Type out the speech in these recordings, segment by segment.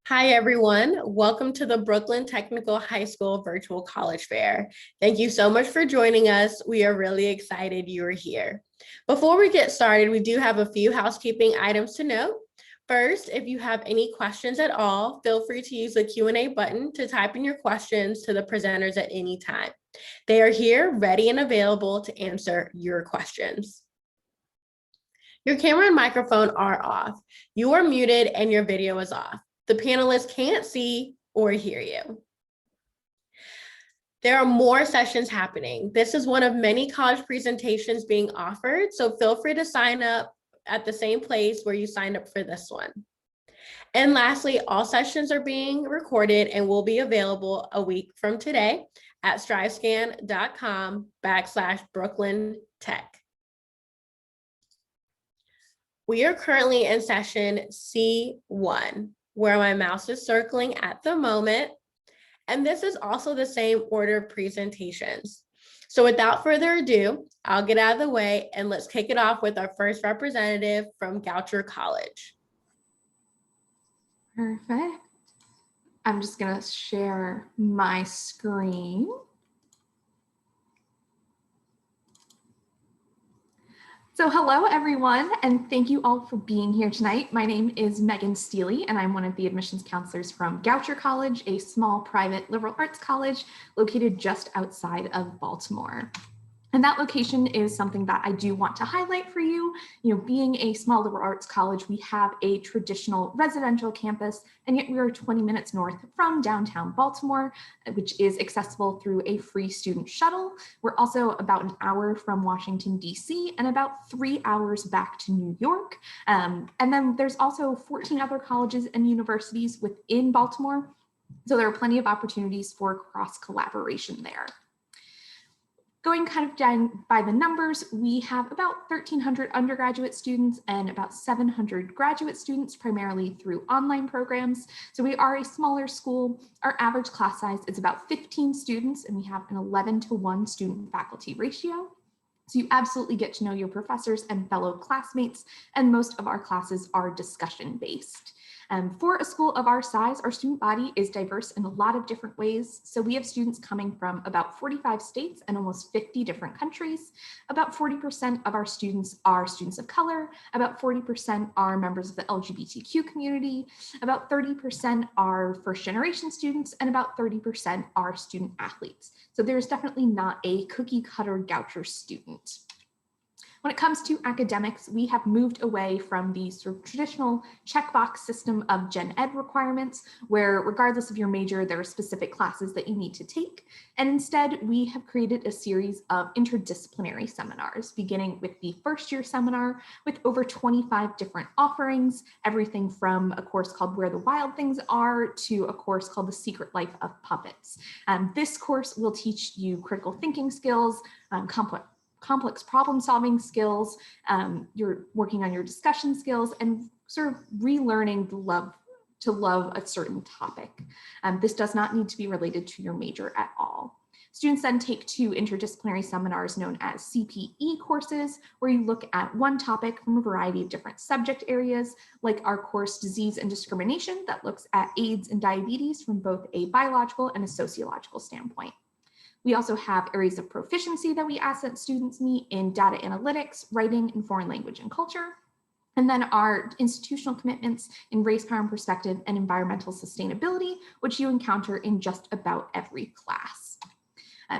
Hi, everyone. Welcome to the Brooklyn Technical High School Virtual College Fair. Thank you so much for joining us. We are really excited you are here. Before we get started, we do have a few housekeeping items to note. First, if you have any questions at all, feel free to use the Q&A button to type in your questions to the presenters at any time. They are here, ready and available to answer your questions. Your camera and microphone are off. You are muted and your video is off. The panelists can't see or hear you. There are more sessions happening. This is one of many college presentations being offered, so feel free to sign up at the same place where you signed up for this one. And lastly, all sessions are being recorded and will be available a week from today at strivescan.com/Brooklyn Tech. We are currently in session C1, where my mouse is circling at the moment. And this is also the same order of presentations. So without further ado, I'll get out of the way and let's kick it off with our first representative from Goucher College. Perfect. I'm just going to share my screen. So hello, everyone, and thank you all for being here tonight. My name is Megan Steele, and I'm one of the admissions counselors from Goucher College, a small private liberal arts college located just outside of Baltimore. And that location is something that I do want to highlight for you. You know, being a small liberal arts college, we have a traditional residential campus, and yet we are 20 minutes north from downtown Baltimore, which is accessible through a free student shuttle. We're also about an hour from Washington, D.C., and about 3 hours back to New York. And then there's also 14 other colleges and universities within Baltimore. So there are plenty of opportunities for cross collaboration there. Going kind of down by the numbers, we have about 1,300 undergraduate students and about 700 graduate students, primarily through online programs. So we are a smaller school. Our average class size is about 15 students, and we have an 11-to-1 student-faculty ratio. So you absolutely get to know your professors and fellow classmates, and most of our classes are discussion-based. For a school of our size, our student body is diverse in a lot of different ways. So we have students coming from about 45 states and almost 50 different countries. About 40% of our students are students of color. About 40% are members of the LGBTQ community. About 30% are first generation students, and about 30% are student athletes. So there's definitely not a cookie cutter Goucher student. When it comes to academics, we have moved away from the sort of traditional checkbox system of gen ed requirements, where regardless of your major, there are specific classes that you need to take. And instead, we have created a series of interdisciplinary seminars, beginning with the first year seminar with over 25 different offerings, everything from a course called Where the Wild Things Are to a course called The Secret Life of Puppets. This course will teach you critical thinking skills, complex problem solving skills, you're working on your discussion skills, and sort of relearning to love a certain topic. This does not need to be related to your major at all. Students then take 2 interdisciplinary seminars known as CPE courses, where you look at one topic from a variety of different subject areas, like our course Disease and Discrimination that looks at AIDS and diabetes from both a biological and a sociological standpoint. We also have areas of proficiency that we ask that students meet in data analytics, writing, and foreign language and culture. And then our institutional commitments in race, power, and perspective and environmental sustainability, which you encounter in just about every class.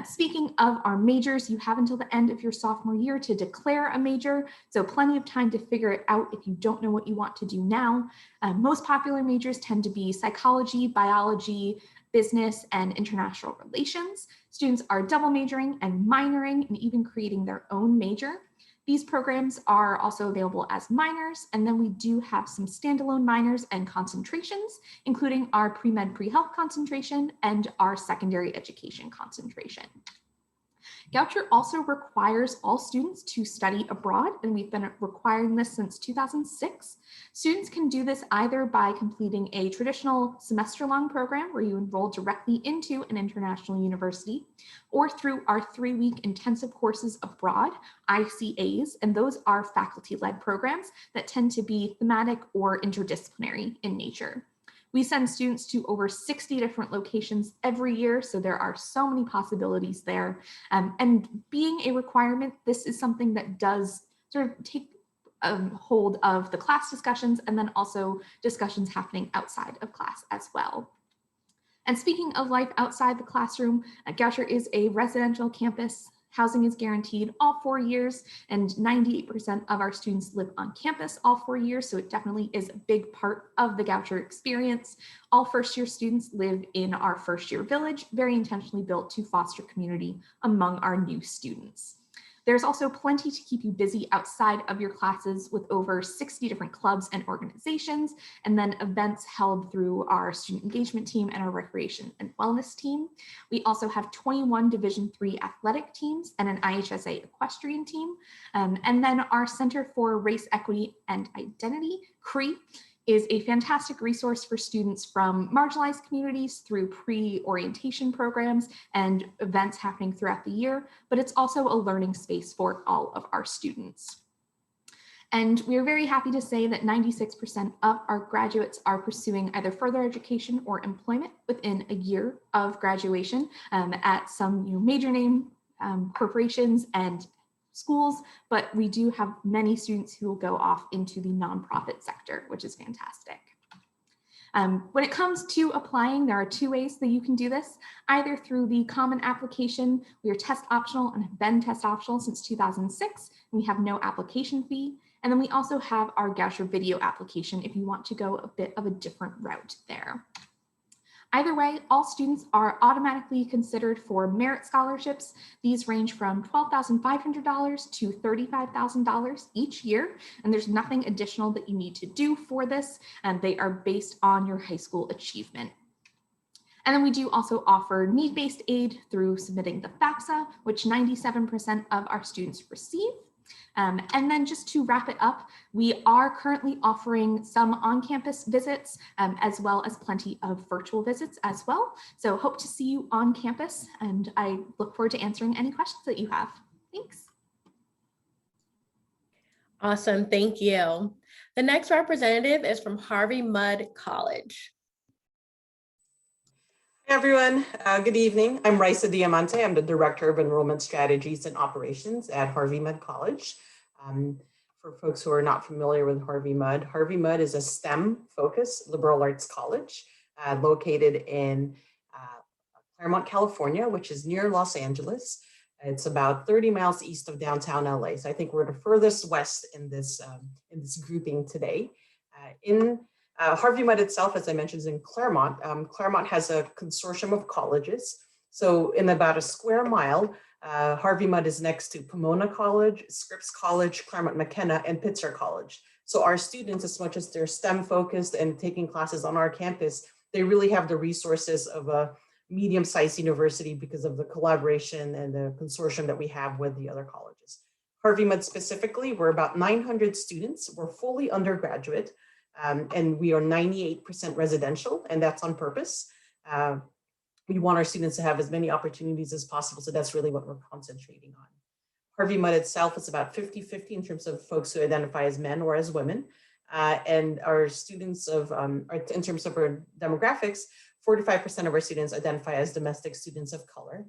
Speaking of our majors, you have until the end of your sophomore year to declare a major, so plenty of time to figure it out if you don't know what you want to do now. Most popular majors tend to be psychology, biology, business, and international relations. Students are double majoring and minoring and even creating their own major. These programs are also available as minors, and then we do have some standalone minors and concentrations, including our pre-med pre-health concentration and our secondary education concentration. Goucher also requires all students to study abroad, and we've been requiring this since 2006. Students can do this either by completing a traditional semester-long program where you enroll directly into an international university, or through our 3-week intensive courses abroad, ICAs, and those are faculty-led programs that tend to be thematic or interdisciplinary in nature. We send students to over 60 different locations every year, so there are so many possibilities there. And being a requirement, this is something that does sort of take hold of the class discussions and then also discussions happening outside of class as well. And speaking of life outside the classroom, Goucher is a residential campus. Housing is guaranteed all 4 years, and 98% of our students live on campus all 4 years, so it definitely is a big part of the Goucher experience. All first-year students live in our first-year village, very intentionally built to foster community among our new students. There's also plenty to keep you busy outside of your classes with over 60 different clubs and organizations, and then events held through our student engagement team and our recreation and wellness team. We also have 21 Division III athletic teams and an IHSA equestrian team. And then our Center for Race, Equity, and Identity, CRE, is a fantastic resource for students from marginalized communities through pre-orientation programs and events happening throughout the year, but it's also a learning space for all of our students. And we are very happy to say that 96% of our graduates are pursuing either further education or employment within a year of graduation at some major name corporations and schools, but we do have many students who will go off into the nonprofit sector, which is fantastic. When it comes to applying, there are 2 ways that you can do this, either through the common application. We are test optional and have been test optional since 2006. We have no application fee. And then we also have our Goucher video application if you want to go a bit of a different route there. Either way, all students are automatically considered for merit scholarships. These range from $12,500 to $35,000 each year, and there's nothing additional that you need to do for this, and they are based on your high school achievement. And then we do also offer need-based aid through submitting the FAFSA, which 97% of our students receive. And then just to wrap it up, we are currently offering some on-campus visits as well as plenty of virtual visits as well. So hope to see you on campus, and I look forward to answering any questions that you have. Thanks. Awesome, thank you. The next representative is from Harvey Mudd College. Hey everyone, good evening. I'm Raisa Diamante. I'm the Director of Enrollment Strategies and Operations at Harvey Mudd College. For folks who are not familiar with Harvey Mudd is a STEM-focused liberal arts college located in Claremont, California, which is near Los Angeles. It's about 30 miles east of downtown LA. So I think we're the furthest west in this grouping today. Harvey Mudd itself, as I mentioned, is in Claremont. Claremont has a consortium of colleges. So in about a square mile, Harvey Mudd is next to Pomona College, Scripps College, Claremont McKenna, and Pitzer College. So our students, as much as they're STEM focused and taking classes on our campus, they really have the resources of a medium-sized university because of the collaboration and the consortium that we have with the other colleges. Harvey Mudd specifically, we're about 900 students. We're fully undergraduate. And we are 98% residential, and that's on purpose. We want our students to have as many opportunities as possible, so that's really what we're concentrating on. Harvey Mudd itself is about 50-50 in terms of folks who identify as men or as women. And our students in terms of our demographics, 45% of our students identify as domestic students of color.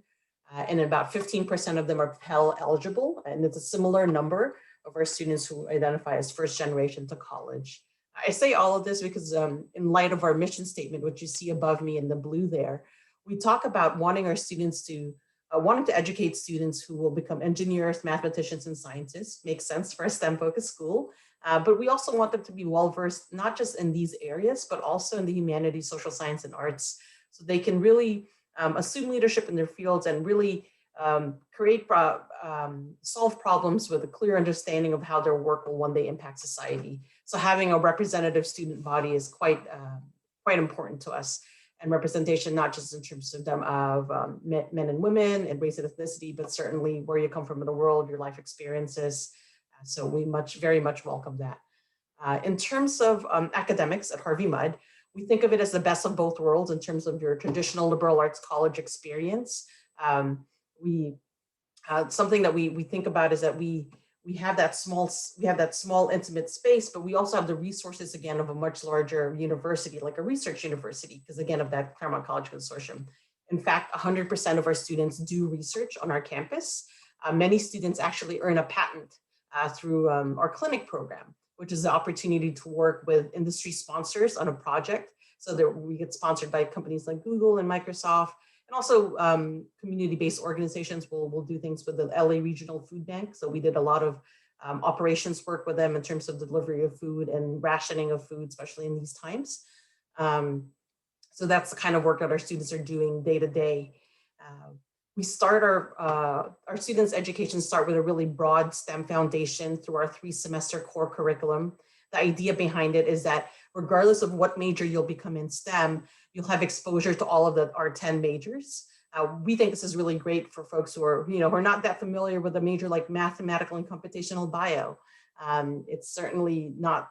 And about 15% of them are Pell eligible, and it's a similar number of our students who identify as first generation to college. I say all of this because in light of our mission statement, which you see above me in the blue there, we talk about wanting our students to, wanting to educate students who will become engineers, mathematicians, and scientists. Makes sense for a STEM-focused school. But we also want them to be well-versed, not just in these areas, but also in the humanities, social science, and arts, so they can really assume leadership in their fields and really solve problems with a clear understanding of how their work will one day impact society. So having a representative student body is quite important to us, and representation not just in terms of men and women and race and ethnicity, but certainly where you come from in the world, your life experiences. So we very much welcome that. In terms of academics at Harvey Mudd, we think of it as the best of both worlds in terms of your traditional liberal arts college experience. Something that we think about is that we we have that small intimate space, but we also have the resources again of a much larger university, like a research university, because again of that Claremont College Consortium. In fact, 100% of our students do research on our campus. Many students actually earn a patent through our clinic program, which is the opportunity to work with industry sponsors on a project. So that we get sponsored by companies like Google and Microsoft, and also community-based organizations will do things with the LA Regional Food Bank. So we did a lot of operations work with them in terms of delivery of food and rationing of food, especially in these times. So that's the kind of work that our students are doing day to day. We start our students' education start with a really broad STEM foundation through our 3-semester core curriculum. The idea behind it is that regardless of what major you'll become in STEM, you'll have exposure to all of our 10 majors. We think this is really great for folks who are, who are not that familiar with a major like mathematical and computational bio. It's certainly not,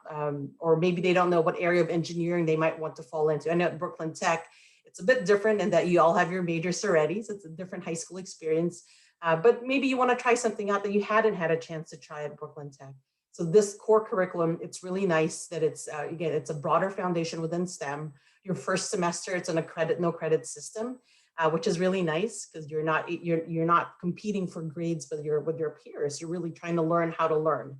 or maybe they don't know what area of engineering they might want to fall into. I know at Brooklyn Tech, it's a bit different in that you all have your majors already, so it's a different high school experience. But maybe you want to try something out that you hadn't had a chance to try at Brooklyn Tech. So this core curriculum, it's really nice that it's, again, it's a broader foundation within STEM. Your first semester, it's in a no credit system, which is really nice because you're not competing for grades with your peers. You're really trying to learn how to learn.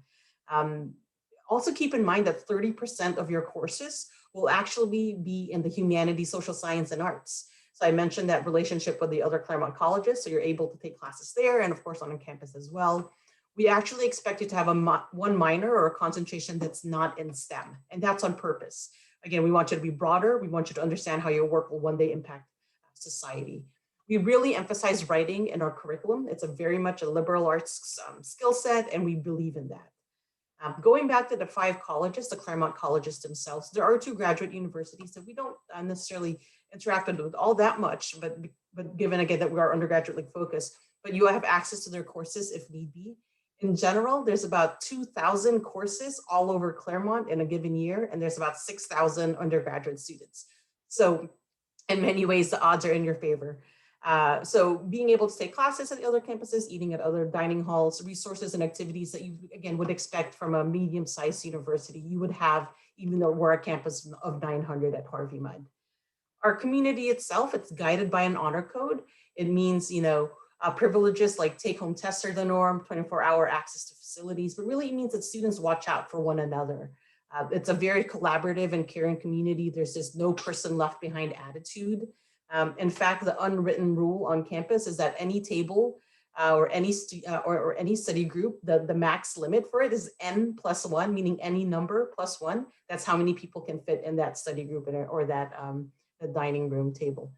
Also keep in mind that 30% of your courses will actually be in the humanities, social science, and arts. So I mentioned that relationship with the other Claremont colleges, so you're able to take classes there and of course on campus as well. We actually expect you to have one minor or a concentration that's not in STEM, and that's on purpose. Again, we want you to be broader. We want you to understand how your work will one day impact society. We really emphasize writing in our curriculum. It's a very much a liberal arts skill set, and we believe in that. Going back to the 5 colleges, the Claremont colleges themselves, there are 2 graduate universities that we don't necessarily interact with all that much, but given again that we are undergraduate focused, but you have access to their courses if need be. In general, there's about 2,000 courses all over Claremont in a given year, and there's about 6,000 undergraduate students. So in many ways, the odds are in your favor. So being able to take classes at the other campuses, eating at other dining halls, resources and activities that you, again, would expect from a medium-sized university, you would have, even though we're a campus of 900 at Harvey Mudd. Our community itself, it's guided by an honor code. It means, privileges like take-home tests are the norm, 24-hour access to facilities, but really it means that students watch out for one another. It's a very collaborative and caring community. There's this no person left behind attitude. In fact, the unwritten rule on campus is that any table or any study group, the max limit for it is n+1, meaning any number plus 1. That's how many people can fit in that study group or that the dining room table.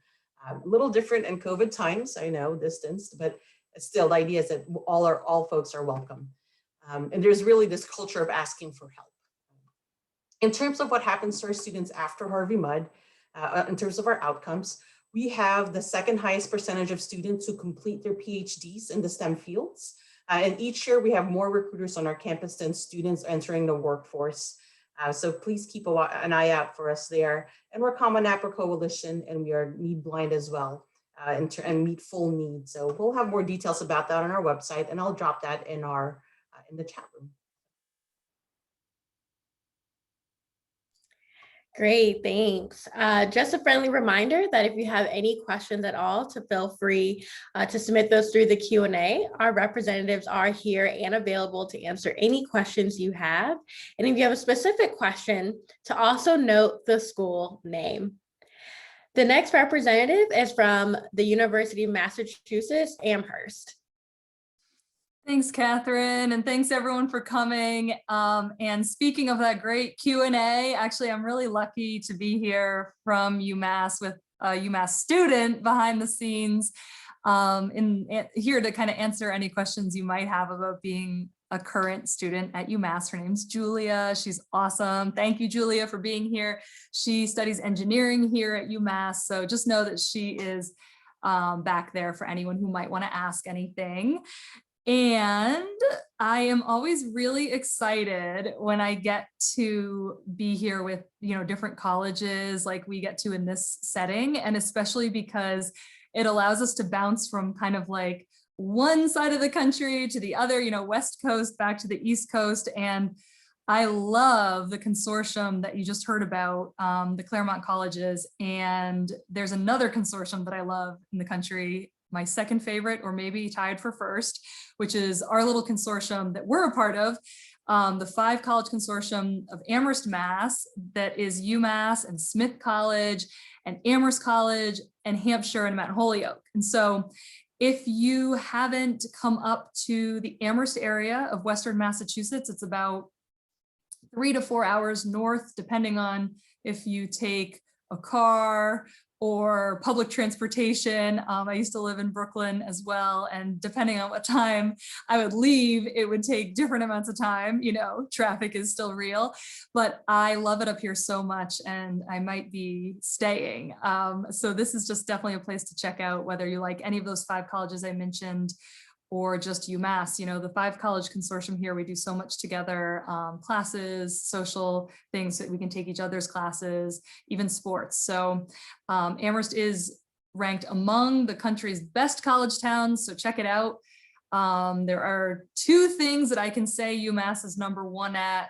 A little different in COVID times, I know, distanced, but still the idea is that all folks are welcome. And there's really this culture of asking for help. In terms of what happens to our students after Harvey Mudd, in terms of our outcomes, we have the 2nd highest percentage of students who complete their PhDs in the STEM fields. And each year we have more recruiters on our campus than students entering the workforce. So please keep an eye out for us there. And we're Common Apple Coalition, and we are need blind as well, and meet full need. So we'll have more details about that on our website, and I'll drop that in the chat room. Great, thanks. Just a friendly reminder that if you have any questions at all, to feel free to submit those through the Q&A. Our representatives are here and available to answer any questions you have. And if you have a specific question, to also note the school name. The next representative is from the University of Massachusetts, Amherst. Thanks, Catherine, and thanks everyone for coming. And speaking of that great Q&A, actually, I'm really lucky to be here from UMass with a UMass student behind the scenes, here to kind of answer any questions you might have about being a current student at UMass. Her name's Julia. She's awesome. Thank you, Julia, for being here. She studies engineering here at UMass, so just know that she is back there for anyone who might want to ask anything. And I am always really excited when I get to be here with, different colleges like we get to in this setting, and especially because it allows us to bounce from kind of like one side of the country to the other, West Coast back to the East Coast. And I love the consortium that you just heard about, the Claremont colleges. And there's another consortium that I love in the country, my second favorite, or maybe tied for first, which is our little consortium that we're a part of, the 5-college consortium of Amherst, Mass, that is UMass and Smith College and Amherst College and Hampshire and Mount Holyoke. And so if you haven't come up to the Amherst area of Western Massachusetts, it's about 3 to 4 hours north, depending on if you take a car or public transportation. I used to live in Brooklyn as well. And depending on what time I would leave, it would take different amounts of time. Traffic is still real, but I love it up here so much and I might be staying. So this is just definitely a place to check out, whether you like any of those 5 colleges I mentioned or just UMass. The 5-college consortium here, we do so much together, classes, social things that we can take each other's classes, even sports. So Amherst is ranked among the country's best college towns, so check it out. There are 2 things that I can say UMass is number 1 at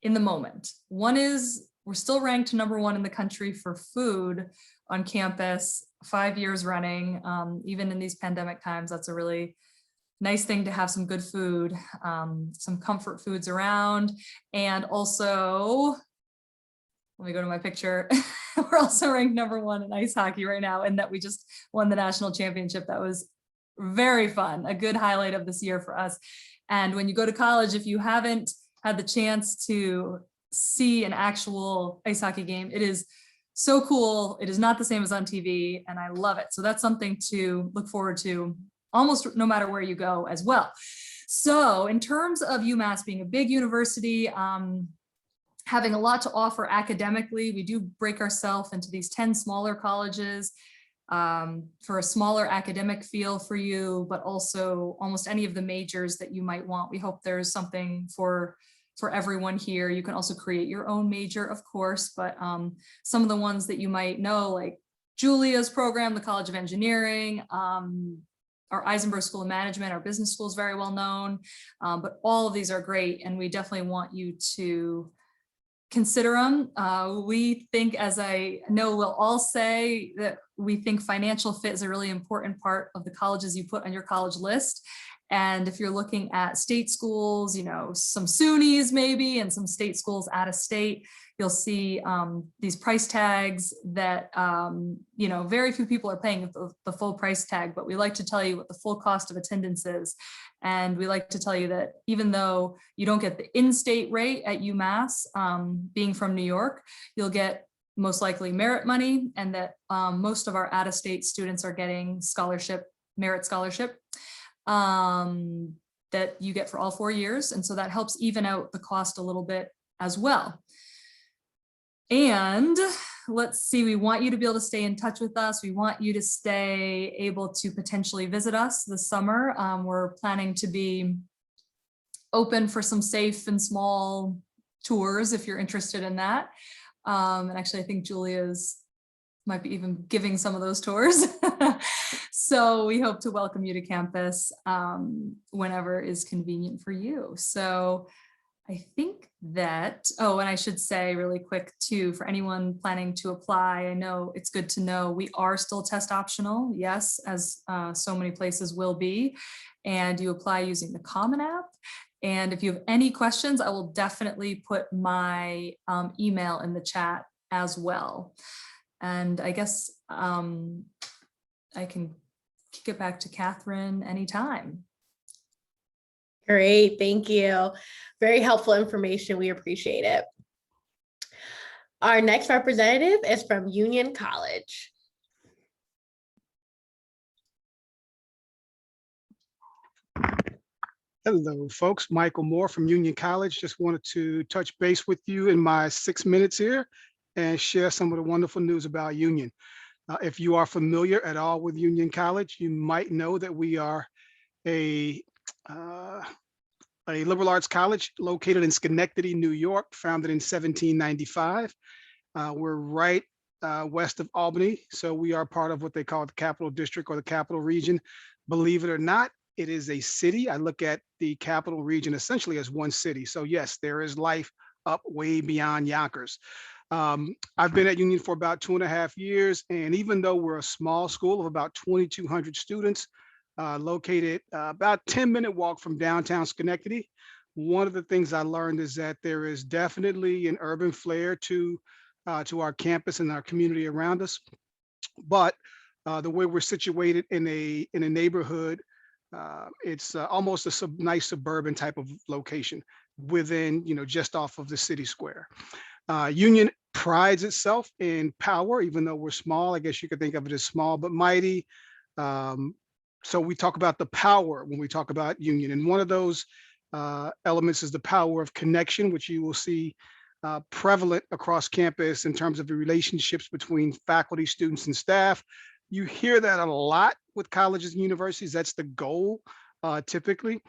in the moment. One is we're still ranked number 1 in the country for food on campus, 5 years running. Even in these pandemic times, that's a really nice thing to have some good food, some comfort foods around. And also, let me go to my picture. We're also ranked number 1 in ice hockey right now, and that we just won the national championship. That was very fun, a good highlight of this year for us. And when you go to college, if you haven't had the chance to see an actual ice hockey game, it is so cool. It is not the same as on TV, and I love it. So that's something to look forward to almost no matter where you go as well. So in terms of UMass being a big university, having a lot to offer academically, we do break ourselves into these 10 smaller colleges for a smaller academic feel for you, but also almost any of the majors that you might want. We hope there's something for everyone here. You can also create your own major, of course, but some of the ones that you might know, like Julia's program, the College of Engineering, our Eisenberg School of Management, our business school is very well known, but all of these are great, and we definitely want you to consider them. We think, as I know we'll all say, that we think financial fit is a really important part of the colleges you put on your college list. And if you're looking at state schools, some SUNYs maybe, and some state schools out of state, you'll see these price tags that, very few people are paying the full price tag, but we like to tell you what the full cost of attendance is. And we like to tell you that even though you don't get the in-state rate at UMass, being from New York, you'll get most likely merit money, and that most of our out-of-state students are getting merit scholarship. That you get for all 4 years. And so that helps even out the cost a little bit as well. And let's see, we want you to be able to stay in touch with us. We want you to stay able to potentially visit us this summer. We're planning to be open for some safe and small tours if you're interested in that. And actually, I think Julia's might be even giving some of those tours. So we hope to welcome you to campus whenever is convenient for you. So I think that, and I should say really quick too, for anyone planning to apply, I know it's good to know we are still test optional, yes, as so many places will be, and you apply using the Common App. And if you have any questions, I will definitely put my email in the chat as well. And I guess I can kick it back to Catherine anytime. Great, thank you. Very helpful information. We appreciate it. Our next representative is from Union College. Hello, folks. Michael Moore from Union College. Just wanted to touch base with you in my 6 minutes here and share some of the wonderful news about Union. If you are familiar at all with Union College, you might know that we are a liberal arts college located in Schenectady, New York, founded in 1795. We're right west of Albany, so we are part of what they call the Capital District or the Capital Region. Believe it or not, it is a city. I look at the capital region essentially as one city. So yes, there is life up way beyond Yonkers. I've been at Union for about 2.5 years, and even though we're a small school of about 2,200 students, located about 10-minute walk from downtown Schenectady, one of the things I learned is that there is definitely an urban flair to our campus and our community around us. But the way we're situated in a neighborhood, it's almost a nice suburban type of location within, just off of the city square. Union prides itself in power, even though we're small. I guess you could think of it as small but mighty. So we talk about the power when we talk about Union, and one of those elements is the power of connection, which you will see prevalent across campus in terms of the relationships between faculty, students, and staff. You hear that a lot with colleges and universities. That's the goal, typically.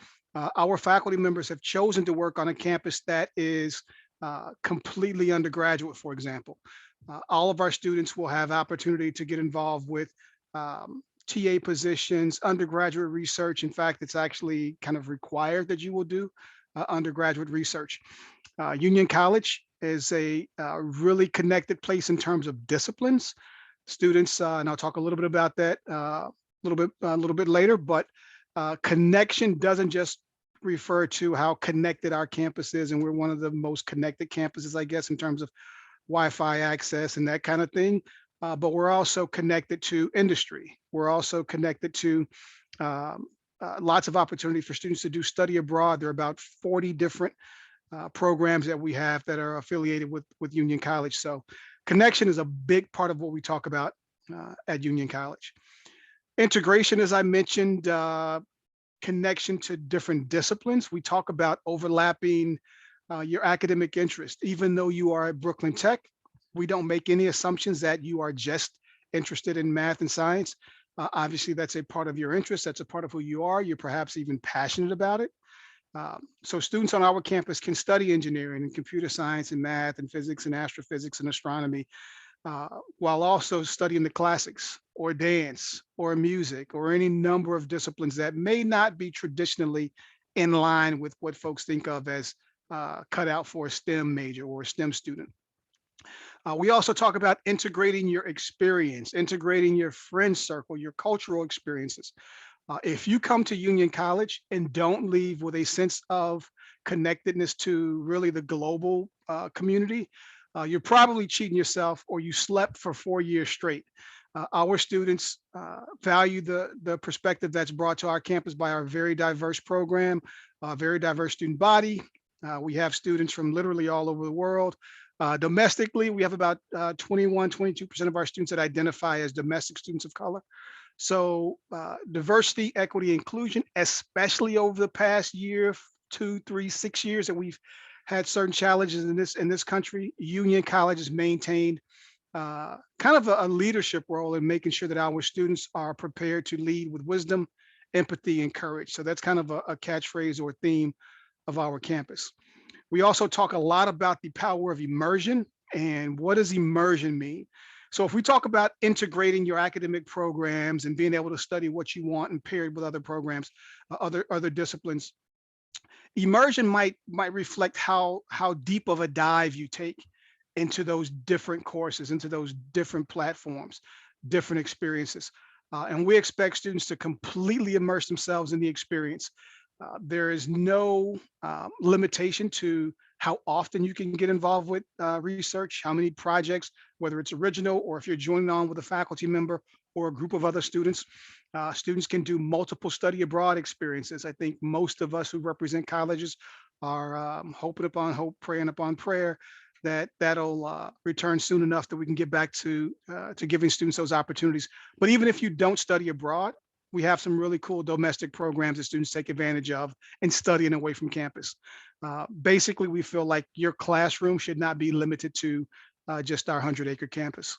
Our faculty members have chosen to work on a campus that is completely undergraduate, for example. All of our students will have opportunity to get involved with TA positions, undergraduate research. In fact, it's actually kind of required that you will do undergraduate research. Union College is a really connected place in terms of disciplines. Students, and I'll talk a little bit about that a little bit later, but connection doesn't just refer to how connected our campus is, and we're one of the most connected campuses, I guess, in terms of Wi-Fi access and that kind of thing. But we're also connected to industry. We're also connected to lots of opportunity for students to do study abroad. There are about 40 different programs that we have that are affiliated with Union College. So connection is a big part of what we talk about at Union College. Integration, as I mentioned, connection to different disciplines. We talk about overlapping your academic interest. Even though you are at Brooklyn Tech, we don't make any assumptions that you are just interested in math and science. Obviously, that's a part of your interest. That's a part of who you are. You're perhaps even passionate about it. So students on our campus can study engineering and computer science and math and physics and astrophysics and astronomy, while also studying the classics or dance or music or any number of disciplines that may not be traditionally in line with what folks think of as cut out for a STEM major or a STEM student. We also talk about integrating your experience, integrating your friend circle, your cultural experiences. If you come to Union College and don't leave with a sense of connectedness to really the global community, you're probably cheating yourself, or you slept for 4 years straight. Our students value the perspective that's brought to our campus by our very diverse program, very diverse student body. We have students from literally all over the world. Domestically, we have about 22% of our students that identify as domestic students of color. So diversity, equity, inclusion, especially over the past year, 2, 3, 6 years that we've had certain challenges in this country, Union College has maintained kind of a leadership role in making sure that our students are prepared to lead with wisdom, empathy, and courage. So that's kind of a catchphrase or theme of our campus. We also talk a lot about the power of immersion. And what does immersion mean? So if we talk about integrating your academic programs and being able to study what you want and pair it with other programs, other disciplines, immersion might reflect how deep of a dive you take into those different courses, into those different platforms, different experiences. And we expect students to completely immerse themselves in the experience. There is no limitation to how often you can get involved with research, how many projects, whether it's original or if you're joining on with a faculty member or a group of other students. Students can do multiple study abroad experiences. I think most of us who represent colleges are hoping upon hope, praying upon prayer that that'll return soon enough that we can get back to giving students those opportunities. But even if you don't study abroad, we have some really cool domestic programs that students take advantage of and studying away from campus. Basically, we feel like your classroom should not be limited to just our 100-acre campus.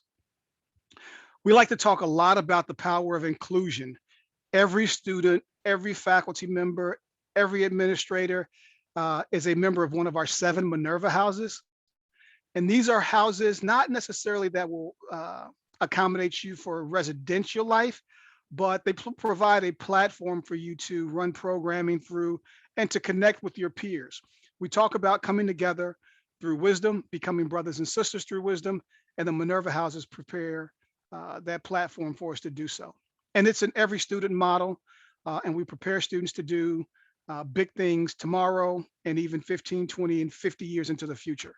We like to talk a lot about the power of inclusion. Every student, every faculty member, every administrator is a member of one of our 7 Minerva houses. And these are houses not necessarily that will accommodate you for residential life, but they provide a platform for you to run programming through and to connect with your peers. We talk about coming together through wisdom, becoming brothers and sisters through wisdom, and the Minerva houses prepare that platform for us to do so. And it's an every student model, and we prepare students to do big things tomorrow and even 15, 20, and 50 years into the future.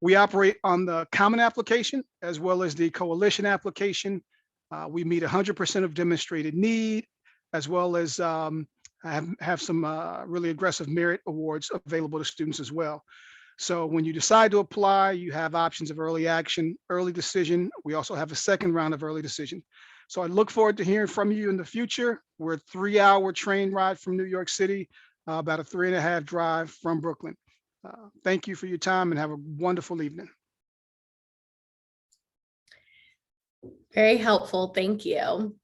We operate on the common application as well as the coalition application. We meet 100% of demonstrated need, as well as have some really aggressive merit awards available to students as well. So when you decide to apply, you have options of early action, early decision. We also have a second round of early decision. So I look forward to hearing from you in the future. We're a 3-hour train ride from New York City, about a 3.5 drive from Brooklyn. Thank you for your time and have a wonderful evening. Very helpful. Thank you.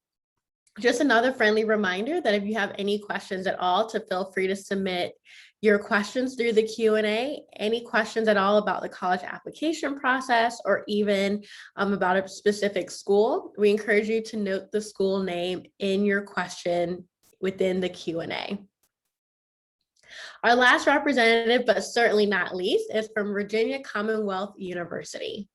Just another friendly reminder that if you have any questions at all, to feel free to submit your questions through the Q&A. Any questions at all about the college application process or even about a specific school, we encourage you to note the school name in your question within the Q&A. Our last representative, but certainly not least, is from Virginia Commonwealth University.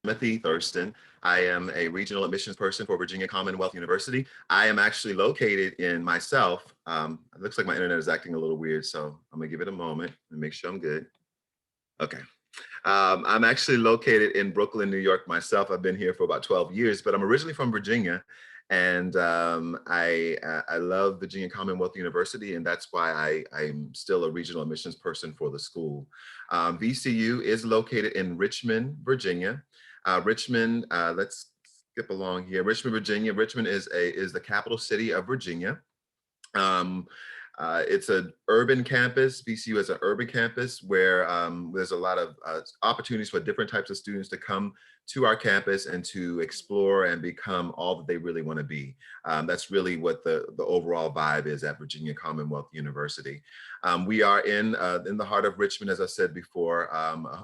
Timothy Thurston. I am a regional admissions person for Virginia Commonwealth University. I am actually located in myself. It looks like my internet is acting a little weird, so I'm gonna give it a moment and make sure I'm good. Okay. I'm actually located in Brooklyn, New York myself. I've been here for about 12 years, but I'm originally from Virginia. And I love Virginia Commonwealth University, and that's why I'm still a regional admissions person for the school. VCU is located in Richmond, Virginia. Richmond, let's skip along here. Richmond, Virginia. Richmond is the capital city of Virginia. It's an urban campus. VCU is an urban campus where there's a lot of opportunities for different types of students to come to our campus and to explore and become all that they really want to be. That's really what the overall vibe is at Virginia Commonwealth University. We are in the heart of Richmond, as I said before.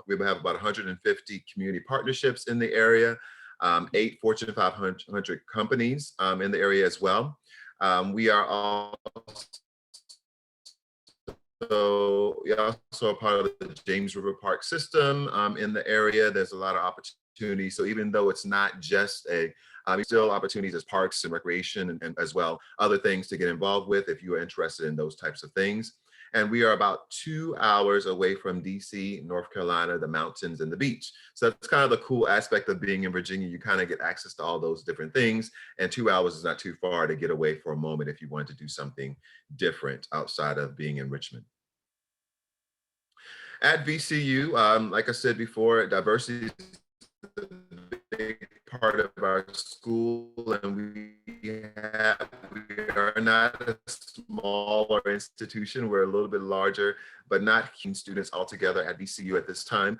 We have about 150 community partnerships in the area, 8 Fortune 500 companies in the area as well. We are also a part of the James River Park system in the area. There's a lot of opportunities. So even though it's not just still opportunities as parks and recreation and as well, other things to get involved with if you are interested in those types of things. And we are about 2 hours away from DC, North Carolina, the mountains and the beach. So that's kind of the cool aspect of being in Virginia. You kind of get access to all those different things. And 2 hours is not too far to get away for a moment if you want to do something different outside of being in Richmond. At VCU, like I said before, diversity is a big part of our school, and we are not a smaller institution. We're a little bit larger, but not students altogether at VCU at this time.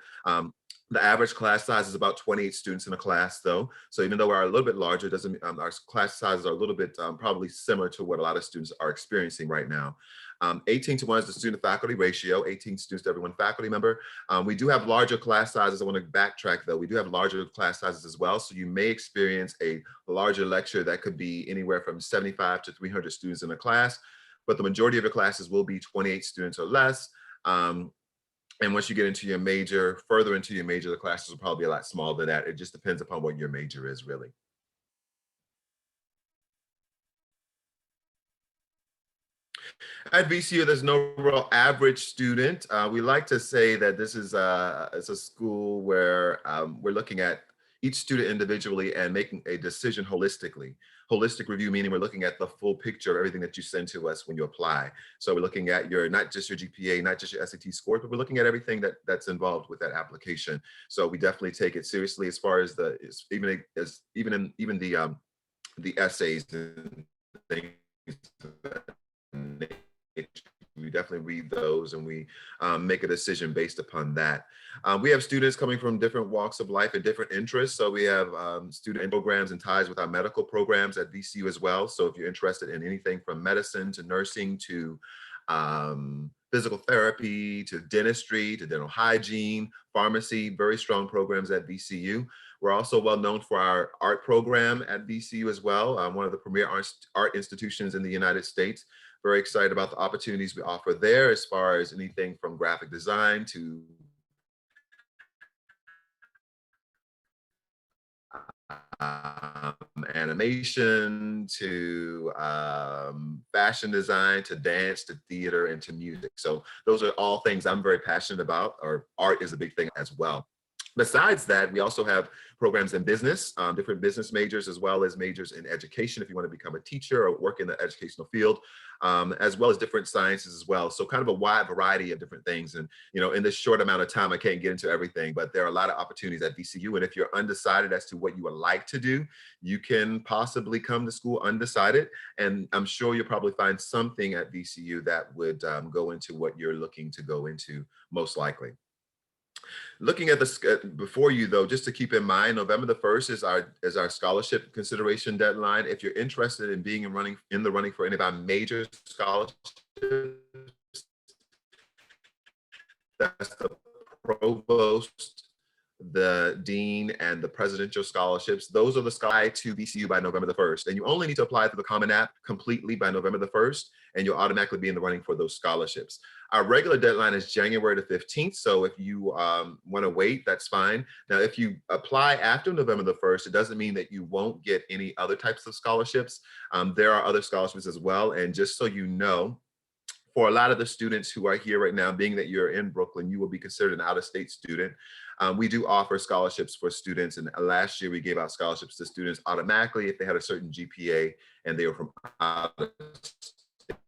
The average class size is about 28 students in a class, though. So even though we're a little bit larger, doesn't our class sizes are a little bit probably similar to what a lot of students are experiencing right now. 18:1 is the student faculty ratio, 18 students to every 1 faculty member. We do have larger class sizes. I want to backtrack though. We do have larger class sizes as well. So you may experience a larger lecture that could be anywhere from 75 to 300 students in a class, but the majority of your classes will be 28 students or less. And once you get into your major, further into your major, the classes will probably be a lot smaller than that. It just depends upon what your major is really. At VCU, there's no real average student. We like to say that this is it's a school where we're looking at each student individually and making a decision holistically. Holistic review, meaning we're looking at the full picture of everything that you send to us when you apply. So we're looking at not just your GPA, not just your SAT scores, but we're looking at everything that's involved with that application. So we definitely take it seriously as far as even the essays and things. We definitely read those and we make a decision based upon that. We have students coming from different walks of life and different interests. So we have student programs and ties with our medical programs at VCU as well. So if you're interested in anything from medicine to nursing to physical therapy to dentistry to dental hygiene, pharmacy, very strong programs at VCU. We're also well known for our art program at VCU as well, one of the premier art institutions in the United States. Very excited about the opportunities we offer there as far as anything from graphic design to animation to fashion design to dance to theater and to music. So those are all things I'm very passionate about, or art is a big thing as well. Besides that, we also have programs in business, different business majors, as well as majors in education if you want to become a teacher or work in the educational field, as well as different sciences as well. So kind of a wide variety of different things. And, you know, in this short amount of time, I can't get into everything, but there are a lot of opportunities at VCU. And if you're undecided as to what you would like to do, you can possibly come to school undecided. And I'm sure you'll probably find something at VCU that would go into what you're looking to go into, most likely. Looking at the before you though, just to keep in mind, November the 1st is our scholarship consideration deadline. If you're interested in being in the running for any of our major scholarships, that's the provost, the dean, and the presidential scholarships. Those are the scholarships to VCU by November the 1st. And you only need to apply through the Common App completely by November the 1st, and you'll automatically be in the running for those scholarships. Our regular deadline is January the 15th. So if you want to wait, that's fine. Now, if you apply after November the 1st, it doesn't mean that you won't get any other types of scholarships. There are other scholarships as well. And just so you know, for a lot of the students who are here right now, being that you're in Brooklyn, you will be considered an out-of-state student. We do offer scholarships for students. And last year we gave out scholarships to students automatically if they had a certain GPA and they were from out of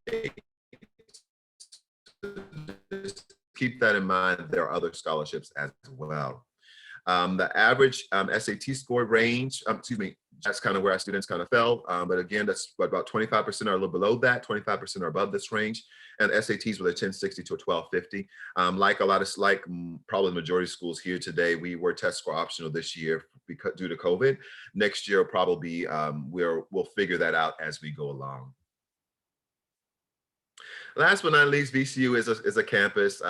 state. Keep that in mind. There are other scholarships as well. The average SAT score range, that's kind of where our students kind of fell. But again, that's about 25% are a little below that, 25% are above this range. And SATs with a 1060 to a 1250. Like probably the majority of schools here today, we were test score optional this year because due to COVID. Next year, probably we'll figure that out as we go along. Last but not least, VCU is a campus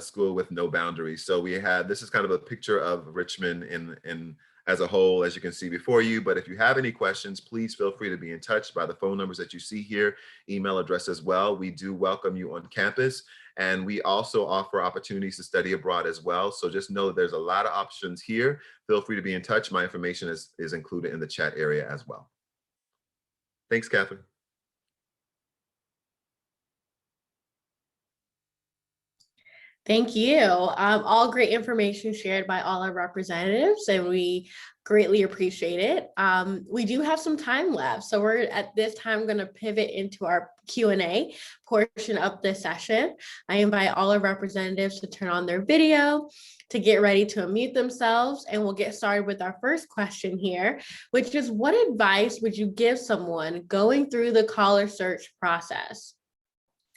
school with no boundaries. So this is kind of a picture of Richmond in as a whole, as you can see before you. But if you have any questions, please feel free to be in touch by the phone numbers that you see here, email address as well. We do welcome you on campus. And we also offer opportunities to study abroad as well. So just know that there's a lot of options here. Feel free to be in touch. My information is included in the chat area as well. Thanks, Catherine. Thank you. All great information shared by all our representatives, and we greatly appreciate it. We do have some time left, so we're at this time going to pivot into our Q&A portion of the session. I invite all our representatives to turn on their video, to get ready to unmute themselves, and we'll get started with our first question here, which is, what advice would you give someone going through the college search process?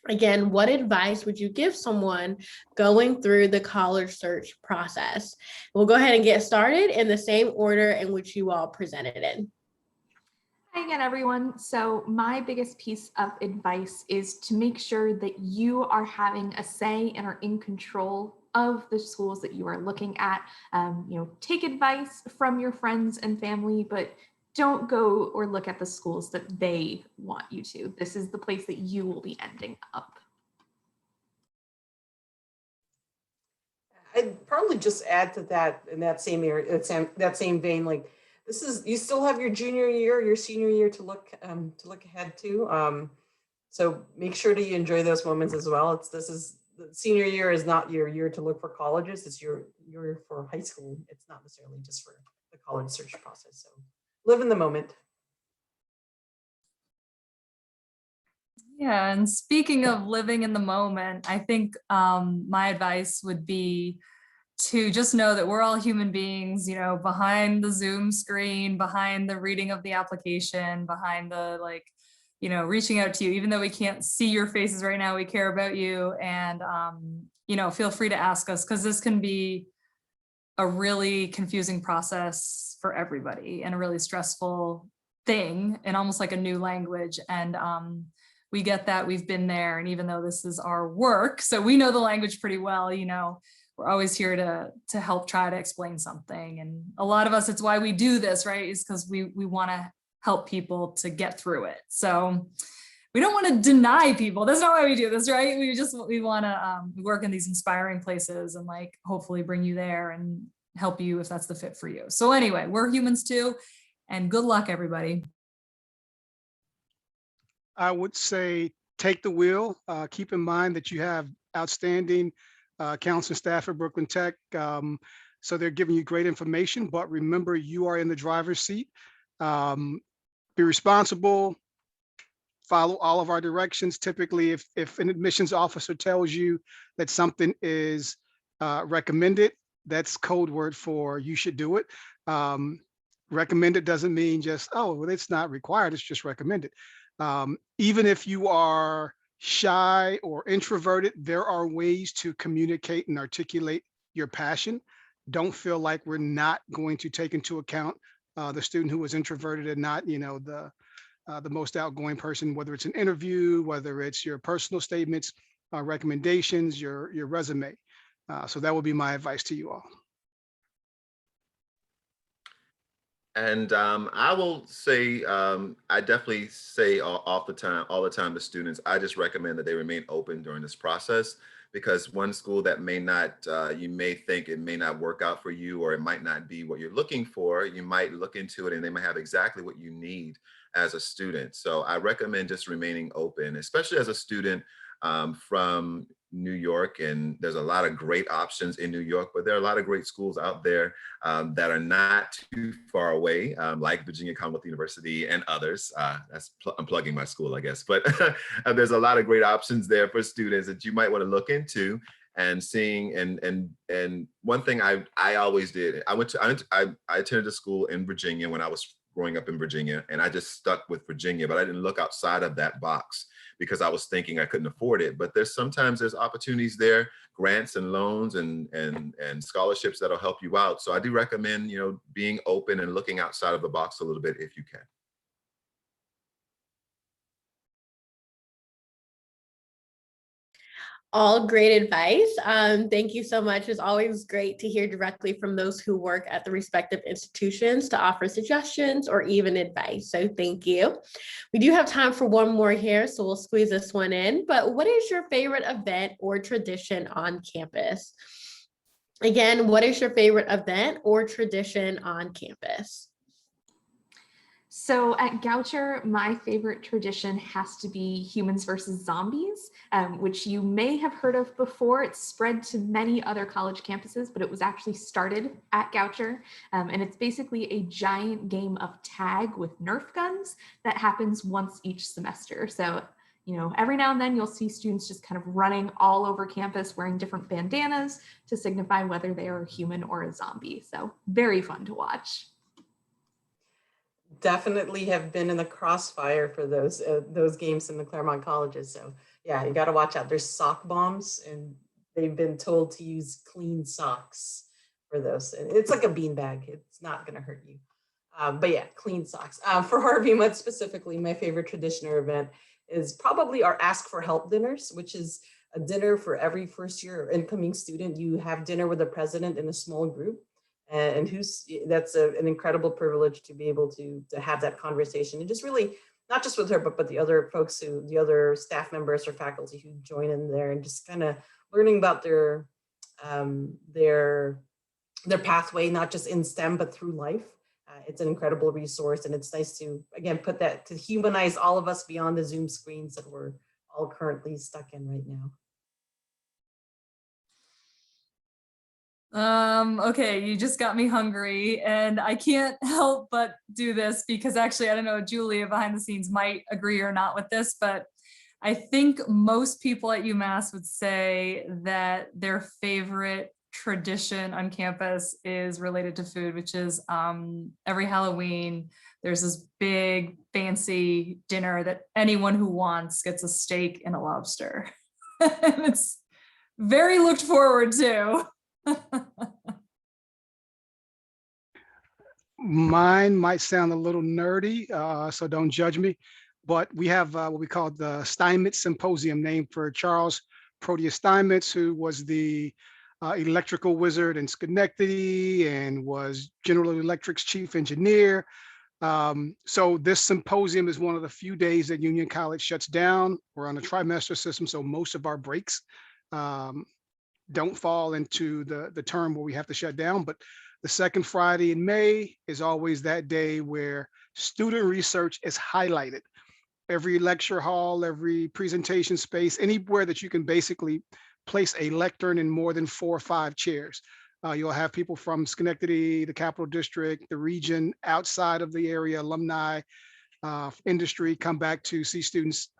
Again, what advice would you give someone going through the college search process? We'll go ahead and get started in the same order in which you all presented in. Hi again, everyone. So my biggest piece of advice is to make sure that you are having a say and are in control of the schools that you are looking at. Take advice from your friends and family, but don't go or look at the schools that they want you to. This is the place that you will be ending up. I'd probably just add to that in that same area, that same vein, like you still have your junior year, your senior year to look ahead to. So make sure that you enjoy those moments as well. The senior year is not your year to look for colleges. It's your year for high school. It's not necessarily just for the college search process. So live in the moment. Yeah, and speaking of living in the moment, I think my advice would be to just know that we're all human beings, behind the Zoom screen, behind the reading of the application, behind the reaching out to you, even though we can't see your faces right now, we care about you. And, feel free to ask us, because this can be a really confusing process for everybody and a really stressful thing and almost like a new language. And we get that, we've been there. And even though this is our work, so we know the language pretty well, we're always here to help try to explain something. And a lot of us, it's why we do this, right? Is because we want to help people to get through it. So we don't want to deny people. That's not why we do this, right? We want to work in these inspiring places and like hopefully bring you there and help you if that's the fit for you. So anyway, we're humans too, and good luck, everybody. I would say take the wheel. Keep in mind that you have outstanding counseling staff at Brooklyn Tech. So they're giving you great information, but remember you are in the driver's seat. Be responsible, follow all of our directions. Typically, if an admissions officer tells you that something is recommended, that's code word for you should do it. Recommended doesn't mean just, oh, well, it's not required, it's just recommended. Even if you are shy or introverted, there are ways to communicate and articulate your passion. Don't feel like we're not going to take into account the student who is introverted and not, the most outgoing person, whether it's an interview, whether it's your personal statements, recommendations, your resume. So that would be my advice to you all. And I will say, I definitely say all the time to students, I just recommend that they remain open during this process, because one school that may not, you may think it may not work out for you, or it might not be what you're looking for, you might look into it and they might have exactly what you need as a student. So I recommend just remaining open, especially as a student from New York. And there's a lot of great options in New York, but there are a lot of great schools out there that are not too far away, like Virginia Commonwealth University and others. I'm plugging my school, I guess, but there's a lot of great options there for students that you might want to look into and seeing. And one thing I always did, I attended a school in Virginia when I was growing up in Virginia, and I just stuck with Virginia, but I didn't look outside of that box because I was thinking I couldn't afford it. But sometimes there's opportunities there, grants and loans and scholarships that'll help you out. So I do recommend, being open and looking outside of the box a little bit if you can. All great advice. Thank you so much. It's always great to hear directly from those who work at the respective institutions to offer suggestions or even advice. So thank you. We do have time for one more here, so we'll squeeze this one in. But what is your favorite event or tradition on campus? Again, what is your favorite event or tradition on campus? So at Goucher, my favorite tradition has to be Humans versus Zombies, which you may have heard of before. It's spread to many other college campuses, but it was actually started at Goucher. And it's basically a giant game of tag with Nerf guns that happens once each semester. So, every now and then you'll see students just kind of running all over campus wearing different bandanas to signify whether they are a human or a zombie. So very fun to watch. Definitely have been in the crossfire for those games in the Claremont colleges. So yeah, you got to watch out. There's sock bombs, and they've been told to use clean socks for those. And it's like a beanbag. It's not going to hurt you. But yeah, clean socks. For Harvey Mudd specifically, my favorite tradition or event is probably our Ask for Help dinners, which is a dinner for every first year incoming student. You have dinner with the president in a small group. And that's an incredible privilege to be able to have that conversation, and just really not just with her, but the other folks the other staff members or faculty who join in there, and just kind of learning about their pathway, not just in STEM, but through life. It's an incredible resource, and it's nice to, again, put that to humanize all of us beyond the Zoom screens that we're all currently stuck in right now. Okay, you just got me hungry, and I can't help but do this because actually, I don't know, Julia behind the scenes might agree or not with this, but I think most people at UMass would say that their favorite tradition on campus is related to food, which is every Halloween, there's this big fancy dinner that anyone who wants gets a steak and a lobster. And it's very looked forward to. Mine might sound a little nerdy, so don't judge me, but we have what we call the Steinmetz Symposium, named for Charles Proteus Steinmetz, who was the electrical wizard in Schenectady and was General Electric's chief engineer. So this symposium is one of the few days that Union College shuts down. We're on a trimester system, so most of our breaks don't fall into the term where we have to shut down. But the second Friday in May is always that day where student research is highlighted. Every lecture hall, every presentation space, anywhere that you can basically place a lectern in more than 4 or 5 chairs. You'll have people from Schenectady, the Capital District, the region, outside of the area, alumni, industry, come back to see students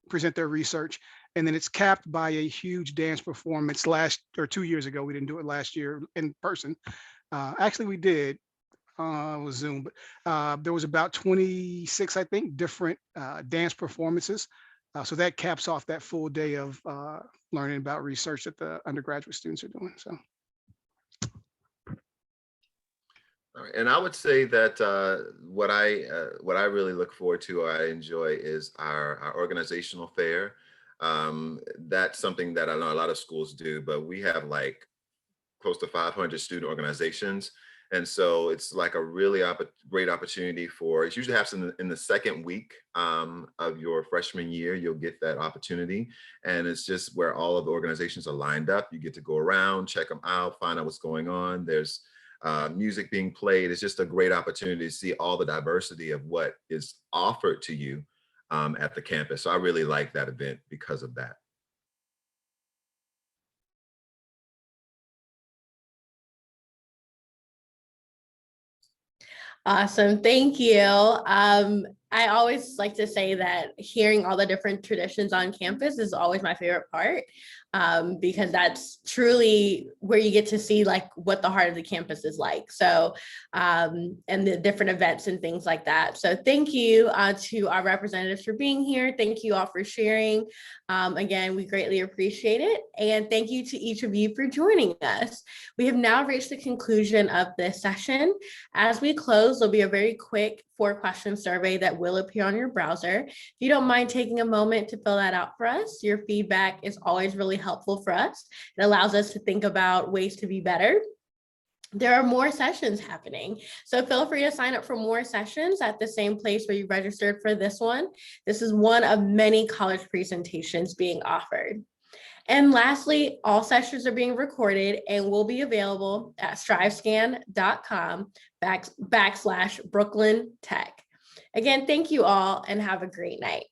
present their research. And then it's capped by a huge dance performance 2 years ago. We didn't do it last year in person. Actually, we did. It was Zoom, but there was about 26, I think, different dance performances. So that caps off that full day of learning about research that the undergraduate students are doing. So. All right, and I would say that what I really look forward to, or I enjoy, is our organizational fair. That's something that I know a lot of schools do, but we have like close to 500 student organizations. And so it's like a really great opportunity for, it usually happens in the second week of your freshman year. You'll get that opportunity. And it's just where all of the organizations are lined up. You get to go around, check them out, find out what's going on. There's music being played. It's just a great opportunity to see all the diversity of what is offered to you at the campus. So I really like that event because of that. Awesome, thank you. I always like to say that hearing all the different traditions on campus is always my favorite part, because that's truly where you get to see like what the heart of the campus is like. So, and the different events and things like that. So thank you to our representatives for being here. Thank you all for sharing. Again, we greatly appreciate it. And thank you to each of you for joining us. We have now reached the conclusion of this session. As we close, there'll be a very quick 4-question survey that will appear on your browser. If you don't mind taking a moment to fill that out for us, your feedback is always really helpful for us. It allows us to think about ways to be better. There are more sessions happening, so feel free to sign up for more sessions at the same place where you registered for this one. This is one of many college presentations being offered. And lastly, all sessions are being recorded and will be available at strivescan.com/Brooklyn Tech. Again, thank you all and have a great night.